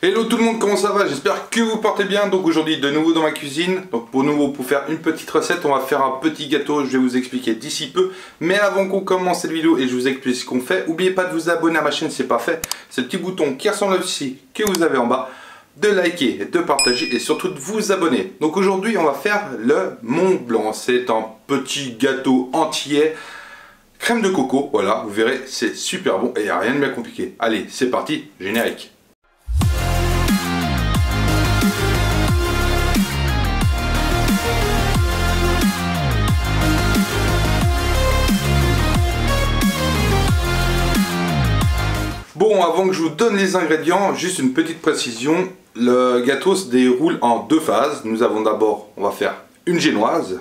Hello tout le monde, comment ça va? J'espère que vous portez bien. Donc aujourd'hui de nouveau dans ma cuisine. Donc pour faire une petite recette, on va faire un petit gâteau. Je vais vous expliquer d'ici peu. Mais avant qu'on commence cette vidéo et je vous explique ce qu'on fait, n'oubliez pas de vous abonner à ma chaîne si ce n'est pas fait. C'est le petit bouton qui ressemble ici que vous avez en bas. De liker, de partager et surtout de vous abonner. Donc aujourd'hui on va faire le Mont Blanc. C'est un petit gâteau entier. Crème de coco, voilà, vous verrez, c'est super bon et il n'y a rien de bien compliqué. Allez, c'est parti, générique. Bon, avant que je vous donne les ingrédients, juste une petite précision. Le gâteau se déroule en deux phases. Nous avons d'abord, on va faire une génoise.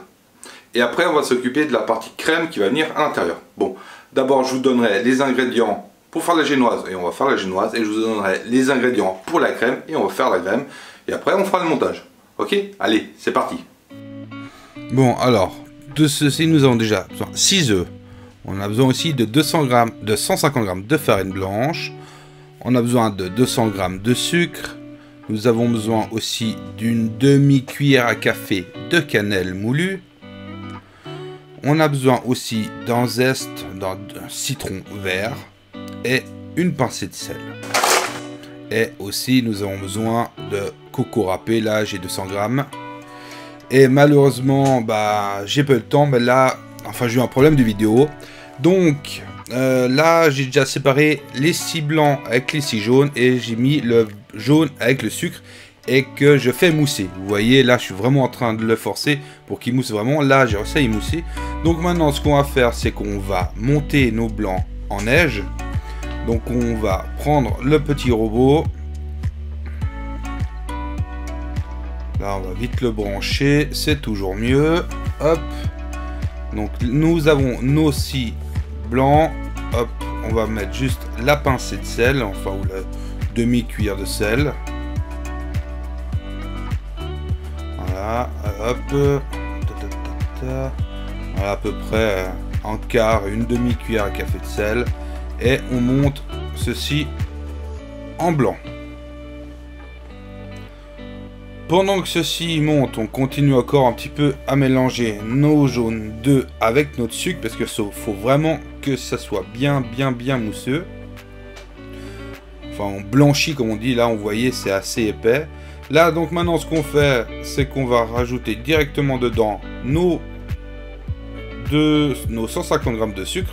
Et après, on va s'occuper de la partie crème qui va venir à l'intérieur. Bon, d'abord, je vous donnerai les ingrédients pour faire la génoise. Et on va faire la génoise. Et je vous donnerai les ingrédients pour la crème. Et on va faire la crème. Et après, on fera le montage. Ok? Allez, c'est parti. Bon, alors, de ceci, nous avons déjà 6 œufs. On a besoin aussi de 200 g, de 150 g de farine blanche. On a besoin de 200 g de sucre. Nous avons besoin aussi d'une demi-cuillère à café de cannelle moulue. On a besoin aussi d'un zeste, d'un citron vert et une pincée de sel. Et aussi, nous avons besoin de coco râpé. Là, j'ai 200 g. Et malheureusement, j'ai pas eu le temps. Mais là, enfin, j'ai eu un problème de vidéo. Donc là j'ai déjà séparé les 6 blancs avec les 6 jaunes et j'ai mis le jaune avec le sucre et que je fais mousser. Vous voyez là je suis vraiment en train de le forcer pour qu'il mousse vraiment. Là j'ai réussi à y mousser. Donc maintenant ce qu'on va faire c'est qu'on va monter nos blancs en neige. Donc on va prendre le petit robot. Là on va vite le brancher, c'est toujours mieux. Hop. Donc nous avons nos 6 blancs, hop, on va mettre juste la pincée de sel, enfin ou la demi-cuillère de sel. Voilà, hop, voilà à peu près un quart, une demi-cuillère à café de sel. Et on monte ceci en blanc. Pendant que ceci monte, on continue encore un petit peu à mélanger nos jaunes d'œufs avec notre sucre parce qu'il faut vraiment que ça soit bien mousseux. Enfin, on blanchit comme on dit, là on voyait c'est assez épais. Là donc maintenant ce qu'on fait, c'est qu'on va rajouter directement dedans nos 150 g de sucre.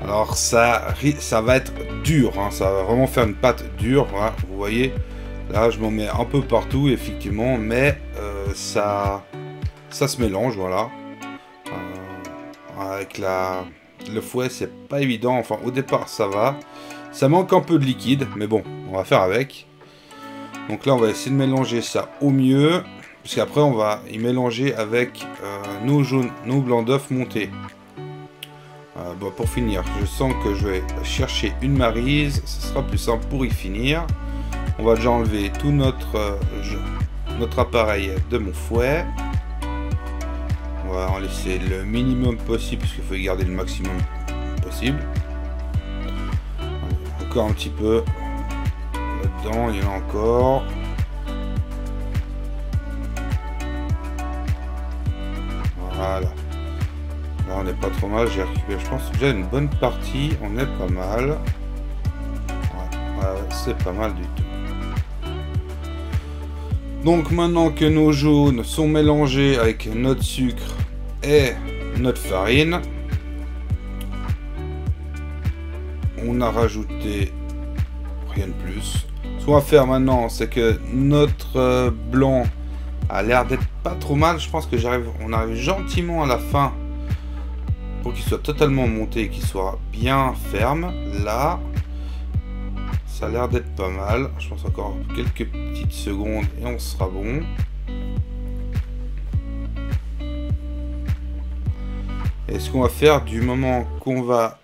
Alors ça va être dur, hein, ça va vraiment faire une pâte dure, hein, vous voyez. Là, je m'en mets un peu partout, effectivement, mais ça se mélange, voilà. Avec le fouet, c'est pas évident. Enfin, au départ, ça va. Ça manque un peu de liquide, mais bon, on va faire avec. Donc là, on va essayer de mélanger ça au mieux, puisqu'après, on va y mélanger avec nos jaunes, nos blancs d'œufs montés. Pour finir, je sens que je vais chercher une maryse. Ce sera plus simple pour y finir. On va déjà enlever tout notre appareil de mon fouet. On va en laisser le minimum possible parce qu'il faut garder le maximum possible. Encore un petit peu. Là-dedans, il y en a encore. Voilà. Là, on n'est pas trop mal. J'ai récupéré, je pense, déjà une bonne partie. On est pas mal. Ouais, c'est pas mal du tout. Donc maintenant que nos jaunes sont mélangés avec notre sucre et notre farine, on a rajouté rien de plus. Ce qu'on va faire maintenant, c'est que notre blanc a l'air d'être pas trop mal. Je pense que on arrive gentiment à la fin pour qu'il soit totalement monté et qu'il soit bien ferme. Là, ça a l'air d'être pas mal. Je pense encore quelques petites secondes et on sera bon. Et ce qu'on va faire du moment qu'on va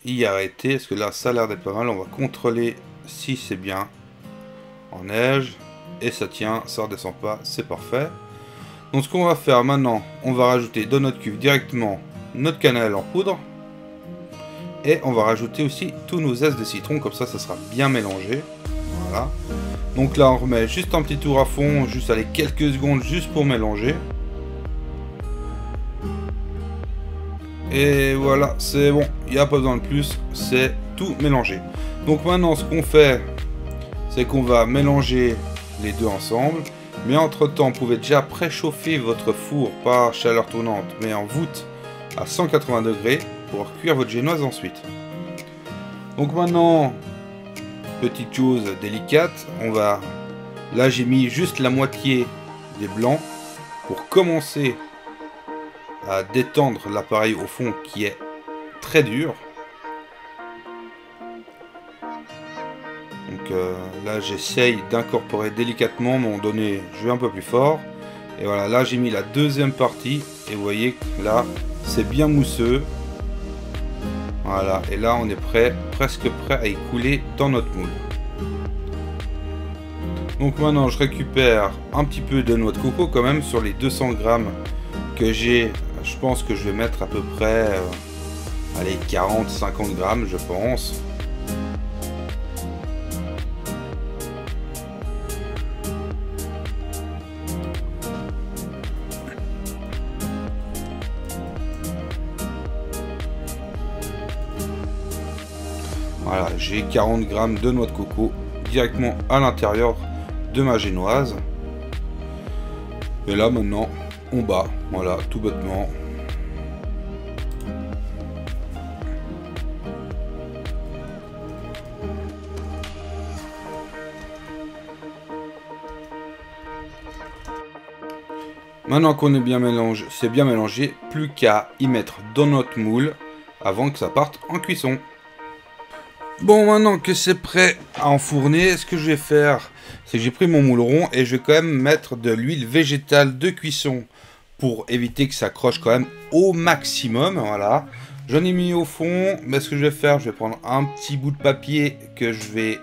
y arrêter, parce que là ça a l'air d'être pas mal, on va contrôler si c'est bien en neige. Et ça tient, ça redescend pas, c'est parfait. Donc ce qu'on va faire maintenant, on va rajouter dans notre cuve directement notre cannelle en poudre. Et on va rajouter aussi tous nos zestes de citron, comme ça, ça sera bien mélangé. Voilà. Donc là on remet juste un petit tour à fond, juste aller quelques secondes juste pour mélanger. Et voilà, c'est bon, il n'y a pas besoin de plus, c'est tout mélangé. Donc maintenant ce qu'on fait, c'est qu'on va mélanger les deux ensemble. Mais entre temps, vous pouvez déjà préchauffer votre four, pas chaleur tournante, mais en voûte à 180 degrés pour cuire votre génoise ensuite. Donc maintenant, petite chose délicate, là j'ai mis juste la moitié des blancs pour commencer à détendre l'appareil au fond qui est très dur. Donc là j'essaye d'incorporer délicatement, mais je vais un peu plus fort. Et voilà, là j'ai mis la deuxième partie et vous voyez que là c'est bien mousseux. Voilà, et là on est presque prêt à y couler dans notre moule. Donc maintenant je récupère un petit peu de noix de coco quand même sur les 200 grammes que j'ai. Je pense que je vais mettre à peu près allez, 40-50 grammes je pense. Voilà, j'ai 40 grammes de noix de coco directement à l'intérieur de ma génoise. Et là maintenant, on bat, voilà, tout bêtement. Maintenant qu'on est bien mélangé, c'est bien mélangé, plus qu'à y mettre dans notre moule avant que ça parte en cuisson. Bon, maintenant que c'est prêt à enfourner, ce que je vais faire, c'est que j'ai pris mon moule rond et je vais quand même mettre de l'huile végétale de cuisson pour éviter que ça accroche quand même au maximum. Voilà, j'en ai mis au fond, mais ce que je vais faire, je vais prendre un petit bout de papier que je vais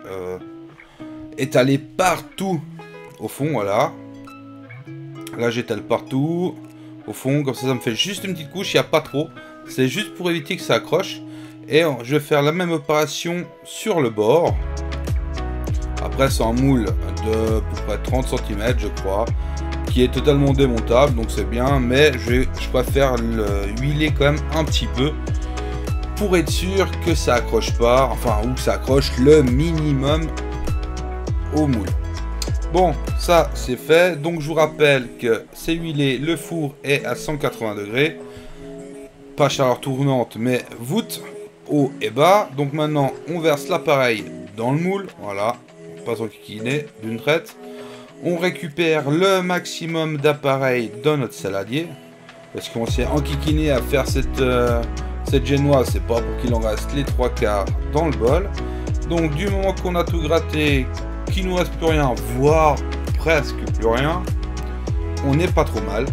étaler partout au fond. Voilà, là j'étale partout au fond, comme ça me fait juste une petite couche, il n'y a pas trop, c'est juste pour éviter que ça accroche. Et je vais faire la même opération sur le bord. Après c'est un moule de à peu près 30 cm je crois, qui est totalement démontable, donc c'est bien, mais je préfère l'huiler quand même un petit peu pour être sûr que ça accroche pas, enfin, ou que ça accroche le minimum au moule. Bon, ça c'est fait, donc je vous rappelle que c'est huilé, le four est à 180 degrés, pas chaleur tournante mais voûte, haut et bas. Donc maintenant on verse l'appareil dans le moule, voilà, pas s'enquiquiner d'une traite. On récupère le maximum d'appareil dans notre saladier, parce qu'on s'est enquiquiné à faire cette génoise, c'est pas pour qu'il en reste les 3/4 dans le bol. Donc du moment qu'on a tout gratté, qu'il nous reste plus rien, voire presque plus rien, on n'est pas trop mal.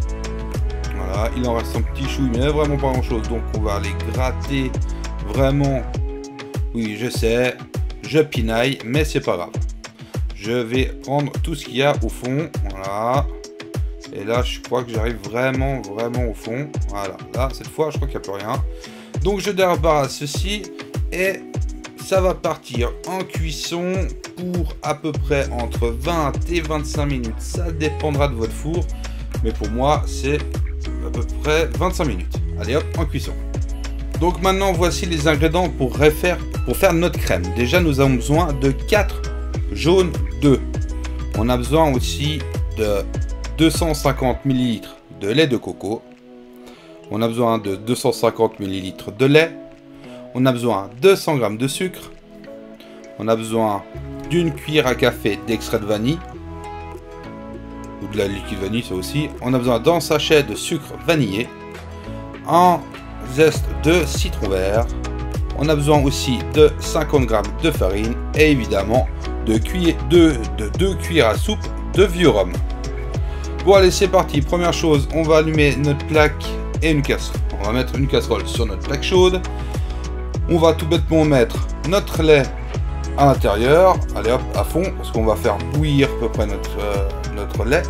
Voilà, il en reste un petit chouille, mais vraiment pas grand chose, donc on va aller gratter. Vraiment, oui je sais, je pinaille, mais c'est pas grave. Je vais prendre tout ce qu'il y a au fond, voilà. Et là je crois que j'arrive vraiment au fond. Voilà, là cette fois je crois qu'il n'y a plus rien. Donc je débarrasse ceci et ça va partir en cuisson pour à peu près entre 20 et 25 minutes. Ça dépendra de votre four, mais pour moi c'est à peu près 25 minutes. Allez hop, en cuisson. Donc maintenant voici les ingrédients pour faire notre crème. Déjà nous avons besoin de 4 jaunes d'œufs. On a besoin aussi de 250 ml de lait de coco. On a besoin de 250 ml de lait. On a besoin de 100 g de sucre. On a besoin d'une cuillère à café d'extrait de vanille. Ou de la liquide vanille ça aussi. On a besoin d'un sachet de sucre vanillé. Un zeste de citron vert. On a besoin aussi de 50 g de farine et évidemment de 2 cuillères à soupe de vieux rhum. Bon allez c'est parti, première chose, on va allumer notre plaque et une casserole. On va mettre une casserole sur notre plaque chaude. On va tout bêtement mettre notre lait à l'intérieur. Allez hop, à fond, parce qu'on va faire bouillir à peu près notre lait.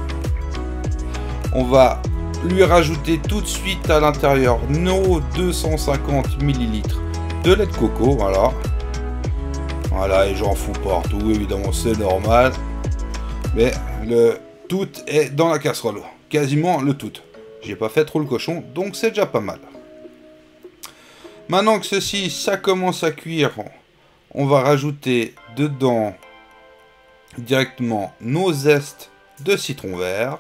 On va lui rajouter tout de suite à l'intérieur nos 250 ml de lait de coco, voilà. Voilà, et j'en fous partout, évidemment c'est normal. Mais le tout est dans la casserole. Quasiment le tout. J'ai pas fait trop le cochon, donc c'est déjà pas mal. Maintenant que ceci, ça commence à cuire, on va rajouter dedans directement nos zestes de citron vert.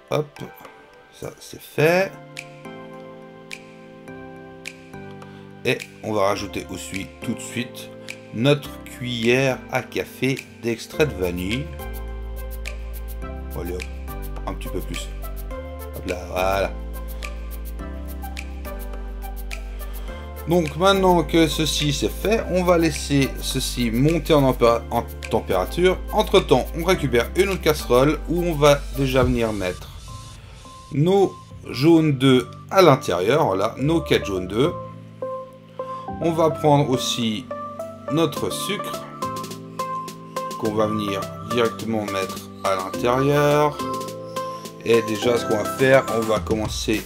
Hop, ça c'est fait. Et on va rajouter aussi tout de suite notre cuillère à café d'extrait de vanille. Allez, un petit peu plus. Hop là, voilà. Donc maintenant que ceci c'est fait, on va laisser ceci monter en température. Entre temps, on récupère une autre casserole où on va déjà venir mettre nos jaunes d'œufs à l'intérieur. Voilà, nos 4 jaunes d'œufs. On va prendre aussi notre sucre qu'on va venir directement mettre à l'intérieur. Et déjà ce qu'on va faire, on va commencer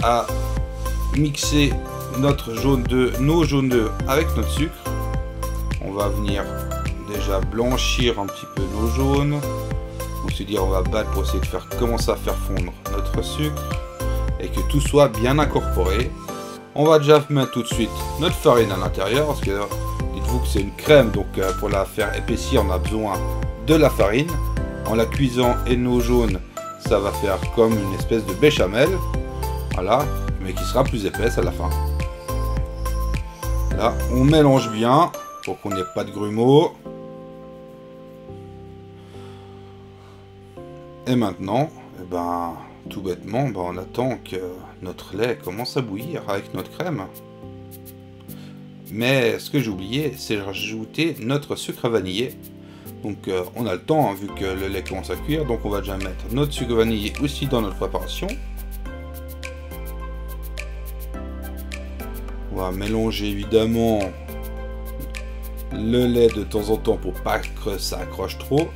à mixer notre jaune d'œuf, nos jaunes d'œufs avec notre sucre. On va venir déjà blanchir un petit peu nos jaunes. On se dit on va battre pour essayer de faire commencer à faire fondre notre sucre et que tout soit bien incorporé. On va déjà mettre tout de suite notre farine à l'intérieur parce que dites-vous que c'est une crème, donc pour la faire épaissir on a besoin de la farine. En la cuisant et nos jaunes, ça va faire comme une espèce de béchamel, voilà, mais qui sera plus épaisse à la fin. Là, on mélange bien pour qu'on n'ait pas de grumeaux. Et maintenant, eh ben, tout bêtement, ben, on attend que notre lait commence à bouillir avec notre crème. Mais ce que j'ai oublié, c'est de rajouter notre sucre vanillé. Donc on a le temps, hein, vu que le lait commence à cuire. Donc on va déjà mettre notre sucre vanillé aussi dans notre préparation. On va mélanger évidemment le lait de temps en temps pour pas que ça accroche trop.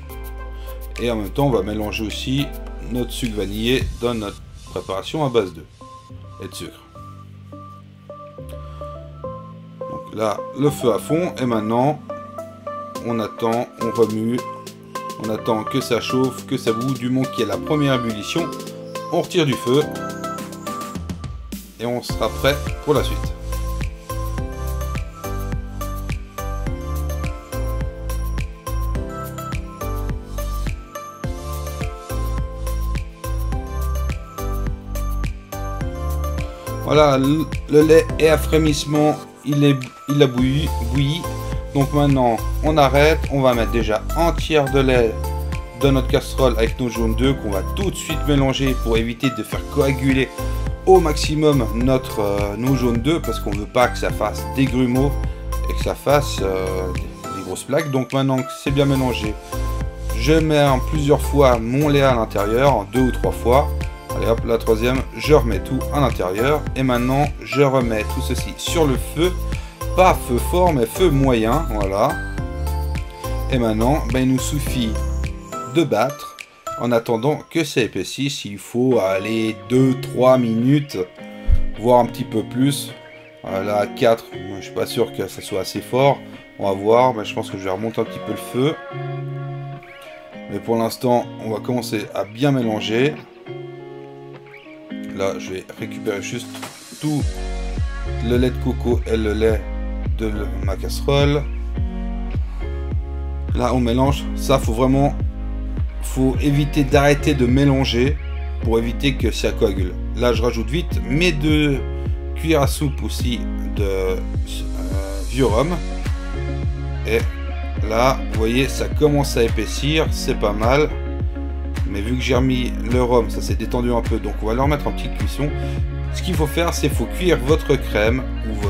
Et en même temps, on va mélanger aussi notre sucre vanillé dans notre préparation à base d'œufs et de sucre. Donc là, le feu à fond. Et maintenant, on attend, on remue. On attend que ça chauffe, que ça bout. Du moment qu'il y a la première ébullition, on retire du feu. Et on sera prêt pour la suite. Voilà, le lait est à frémissement, il a bouilli. Donc maintenant, on arrête. On va mettre déjà un tiers de lait dans notre casserole avec nos jaunes d'œufs qu'on va tout de suite mélanger pour éviter de faire coaguler au maximum nos jaunes d'œufs parce qu'on ne veut pas que ça fasse des grumeaux et que ça fasse des grosses plaques. Donc maintenant que c'est bien mélangé, je mets plusieurs fois mon lait à l'intérieur, 2 ou 3 fois. Allez hop, la troisième, je remets tout à l'intérieur. Et maintenant, je remets tout ceci sur le feu. Pas feu fort, mais feu moyen. Voilà. Et maintenant, ben, il nous suffit de battre. En attendant que ça épaississe, il faut aller 2-3 minutes. Voire un petit peu plus. Là, 4, moi, je suis pas sûr que ça soit assez fort. On va voir, mais je pense que je vais remonter un petit peu le feu. Mais pour l'instant, on va commencer à bien mélanger. Là, je vais récupérer juste tout le lait de coco et le lait de ma casserole. Là, on mélange. Ça, faut éviter d'arrêter de mélanger pour éviter que ça coagule. Là, je rajoute vite mes 2 cuillères à soupe aussi de vieux rhum. Et là, vous voyez, ça commence à épaissir. C'est pas mal. Mais vu que j'ai remis le rhum, ça s'est détendu un peu, donc on va le remettre en petite cuisson. Ce qu'il faut faire, c'est faut cuire votre crème ou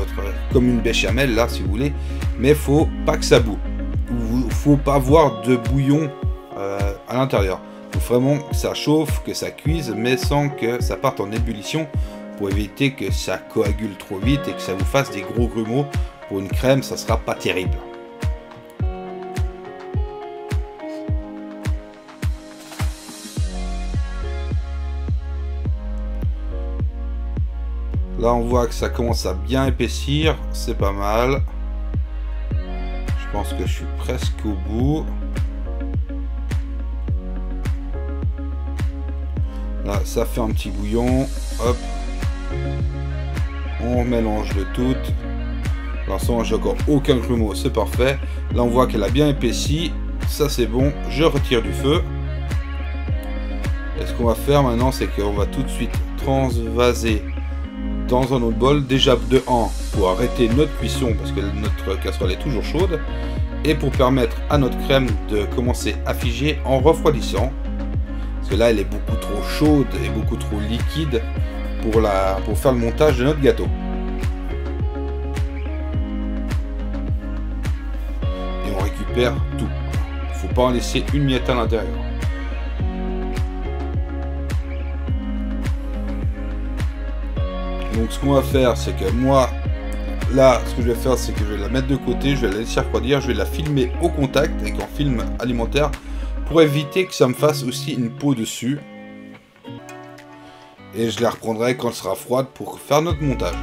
comme une béchamel là, si vous voulez, mais faut pas que ça boue. Faut pas avoir de bouillon à l'intérieur. Faut vraiment que ça chauffe, que ça cuise, mais sans que ça parte en ébullition pour éviter que ça coagule trop vite et que ça vous fasse des gros grumeaux. Pour une crème, ça sera pas terrible. Là, on voit que ça commence à bien épaissir, c'est pas mal. Je Je pense que je suis presque au bout. Là, ça fait un petit bouillon. Hop. On mélange le tout. Pour l'instant, j'ai encore aucun grumeau, c'est parfait. Là, on voit qu'elle a bien épaissi. Ça, c'est bon. Je retire du feu. Et ce qu'on va faire maintenant, c'est qu'on va tout de suite transvaser dans un autre bol. Déjà de 1 pour arrêter notre cuisson parce que notre casserole est toujours chaude. Et pour permettre à notre crème de commencer à figer en refroidissant. Parce que là, elle est beaucoup trop chaude et beaucoup trop liquide pour faire le montage de notre gâteau. Et on récupère tout. Il ne faut pas en laisser une miette à l'intérieur. Donc ce qu'on va faire, c'est que moi, là, ce que je vais faire, c'est que je vais la mettre de côté, je vais la laisser refroidir, je vais la filmer au contact avec un film alimentaire pour éviter que ça me fasse aussi une peau dessus. Et je la reprendrai quand elle sera froide pour faire notre montage.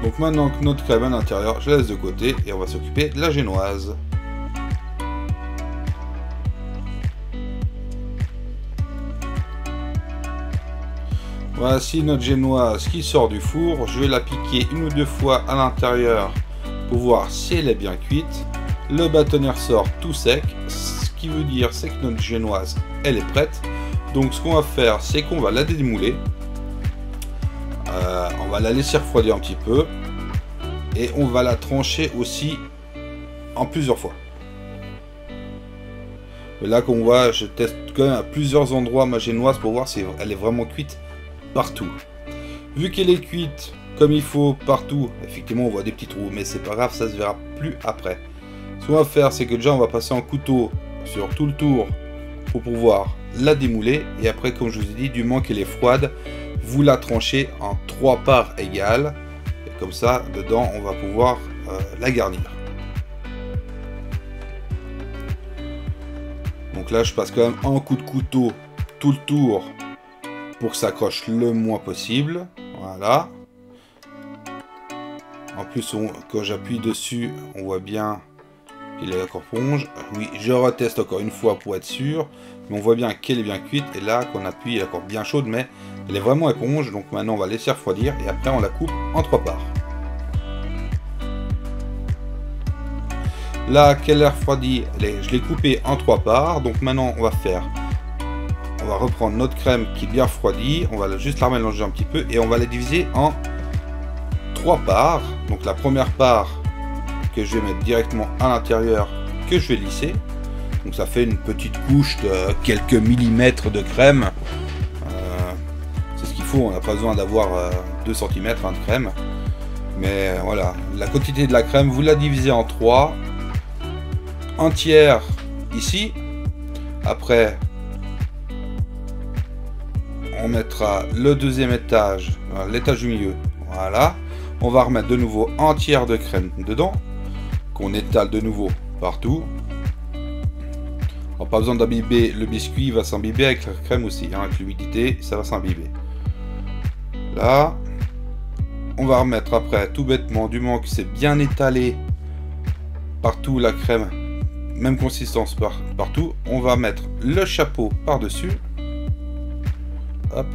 Donc maintenant que notre crème à l'intérieur, je la laisse de côté et on va s'occuper de la génoise. Voici notre génoise qui sort du four. Je vais la piquer une ou deux fois à l'intérieur pour voir si elle est bien cuite. Le bâtonnet ressort tout sec. Ce qui veut dire c'est que notre génoise elle est prête. Donc ce qu'on va faire, c'est qu'on va la démouler. On va la laisser refroidir un petit peu. Et on va la trancher aussi en plusieurs fois. Et là qu'on voit, je teste quand même à plusieurs endroits ma génoise pour voir si elle est vraiment cuite partout. Vu qu'elle est cuite comme il faut partout, effectivement on voit des petits trous, mais c'est pas grave, ça se verra plus après. Ce qu'on va faire, c'est que déjà on va passer un couteau sur tout le tour pour pouvoir la démouler. Et après, comme je vous ai dit, du moment qu'elle est froide, vous la tranchez en 3 parts égales. Et comme ça, dedans, on va pouvoir la garnir. Donc là, je passe quand même un coup de couteau tout le tour pour que ça accroche le moins possible. Voilà. En plus, quand j'appuie dessus, on voit bien qu'il est encore éponge. Oui, je reteste encore une fois pour être sûr. Mais on voit bien qu'elle est bien cuite. Et là, qu'on appuie, elle est encore bien chaude, mais elle est vraiment éponge. Donc maintenant, on va laisser refroidir. Et après, on la coupe en 3 parts. Là, qu'elle est refroidie, je l'ai coupée en 3 parts. Donc maintenant, on va reprendre notre crème qui est bien refroidie. On va juste la mélanger un petit peu. Et on va la diviser en 3 parts. Donc la première part que je vais mettre directement à l'intérieur, que je vais lisser. Donc ça fait une petite couche de quelques millimètres de crème. C'est ce qu'il faut, on n'a pas besoin d'avoir 2 cm de crème. Mais voilà, la quantité de la crème, vous la divisez en 3. Un tiers ici. Après, on mettra le deuxième étage, l'étage du milieu. Voilà. On va remettre de nouveau un tiers de crème dedans, qu'on étale de nouveau partout. Alors, pas besoin d'imbiber le biscuit, il va s'imbiber avec la crème aussi, hein, avec l'humidité, ça va s'imbiber. Là, on va remettre après, tout bêtement, du moment que c'est bien étalé partout la crème, même consistance partout, on va mettre le chapeau par-dessus. Hop.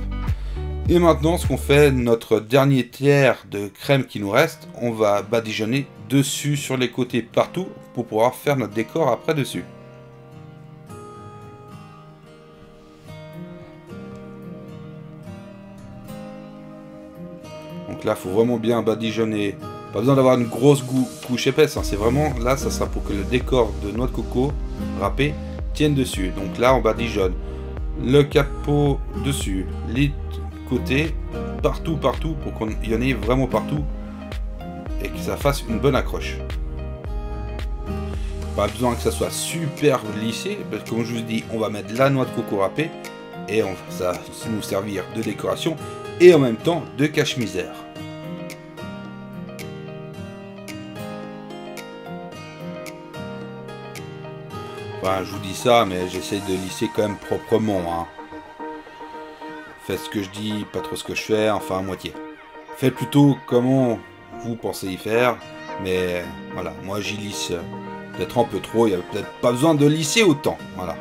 Et maintenant, ce qu'on fait, notre dernier tiers de crème qui nous reste, on va badigeonner dessus, sur les côtés, partout, pour pouvoir faire notre décor après dessus. Donc là, il faut vraiment bien badigeonner. Pas besoin d'avoir une grosse couche épaisse, hein. C'est vraiment, là, ça sera pour que le décor de noix de coco râpée tienne dessus. Donc là, on badigeonne le capot dessus, les côtés, partout, pour qu'il y en ait vraiment partout et que ça fasse une bonne accroche. Pas besoin que ça soit super lissé, parce que comme je vous dis, on va mettre la noix de coco râpée et ça va nous servir de décoration et en même temps de cache-misère. Enfin, je vous dis ça, mais j'essaie de lisser quand même proprement, hein. Faites ce que je dis, pas trop ce que je fais, enfin à moitié. Faites plutôt comment vous pensez y faire. Mais voilà, moi j'y lisse peut-être un peu trop. Il n'y a peut-être pas besoin de lisser autant. Voilà.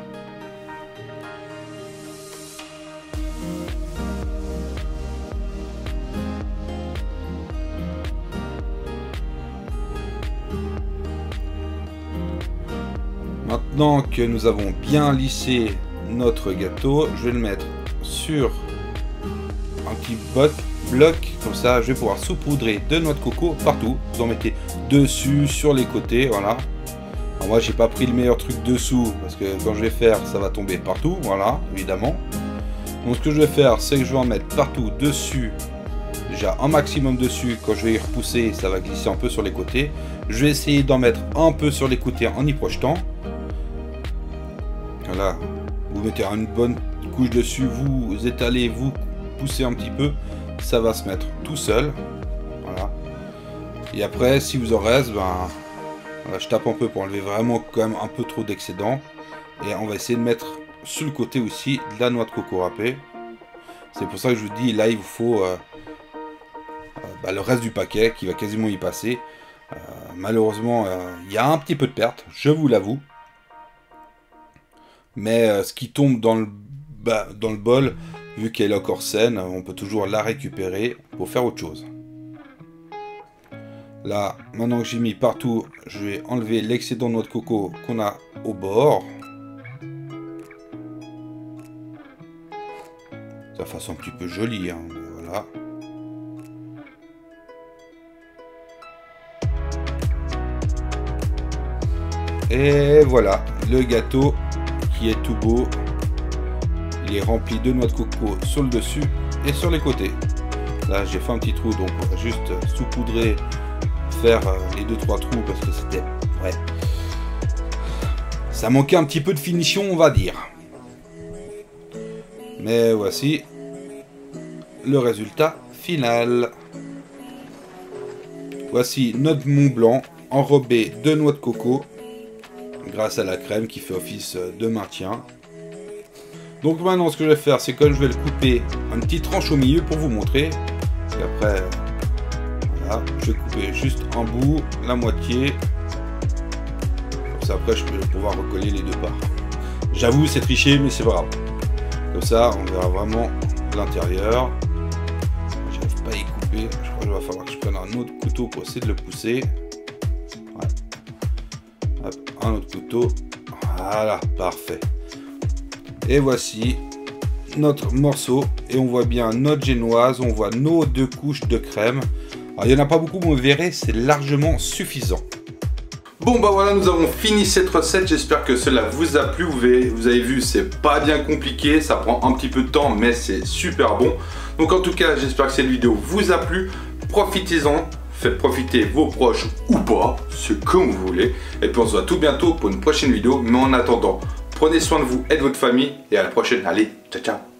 Maintenant que nous avons bien lissé notre gâteau, je vais le mettre sur un petit bloc, comme ça je vais pouvoir saupoudrer de noix de coco partout. Vous en mettez dessus, sur les côtés, voilà. Alors moi j'ai pas pris le meilleur truc dessous, parce que quand je vais faire, ça va tomber partout, voilà, évidemment. Donc ce que je vais faire, c'est que je vais en mettre partout dessus, déjà un maximum dessus. Quand je vais y repousser, ça va glisser un peu sur les côtés. Je vais essayer d'en mettre un peu sur les côtés en y projetant. Voilà, vous mettez une bonne couche dessus, vous étalez, vous poussez un petit peu, ça va se mettre tout seul. Voilà. Et après, si vous en reste, ben, voilà, je tape un peu pour enlever vraiment quand même un peu trop d'excédent. Et on va essayer de mettre sur le côté aussi de la noix de coco râpée. C'est pour ça que je vous dis, là il vous faut le reste du paquet qui va quasiment y passer. Malheureusement, il y a un petit peu de perte, je vous l'avoue. Mais ce qui tombe dans le bol, vu qu'elle est encore saine, on peut toujours la récupérer pour faire autre chose. Là, maintenant que j'ai mis partout, je vais enlever l'excédent de noix de coco qu'on a au bord. Ça fasse un petit peu joli, hein, voilà. Et voilà, le gâteau qui est tout beau. Il est rempli de noix de coco sur le dessus et sur les côtés. Là j'ai fait un petit trou, donc on va juste saupoudrer, faire les 2-3 trous parce que c'était, ouais, ça manquait un petit peu de finition, on va dire. Mais voici le résultat final. Voici notre Mont Blanc enrobé de noix de coco grâce à la crème qui fait office de maintien. Donc maintenant ce que je vais faire, c'est que je vais le couper une petite tranche au milieu pour vous montrer. Parce qu'après, voilà, je vais couper juste un bout, la moitié. Comme ça après je vais pouvoir recoller les deux parts. J'avoue c'est triché mais c'est pas grave. Comme ça on verra vraiment l'intérieur. J'arrive pas à y couper, je crois qu'il va falloir que je prenne un autre couteau pour essayer de le pousser. Ouais. Hop, un autre couteau. Voilà, parfait. Et voici notre morceau. Et on voit bien notre génoise. On voit nos 2 couches de crème. Alors, il n'y en a pas beaucoup, mais vous verrez, c'est largement suffisant. Bon, bah voilà, nous avons fini cette recette. J'espère que cela vous a plu. Vous avez vu, c'est pas bien compliqué. Ça prend un petit peu de temps, mais c'est super bon. Donc, en tout cas, j'espère que cette vidéo vous a plu. Profitez-en. Faites profiter vos proches ou pas. C'est comme vous voulez. Et puis, on se voit tout bientôt pour une prochaine vidéo. Mais en attendant, prenez soin de vous et de votre famille. Et à la prochaine. Allez, ciao, ciao.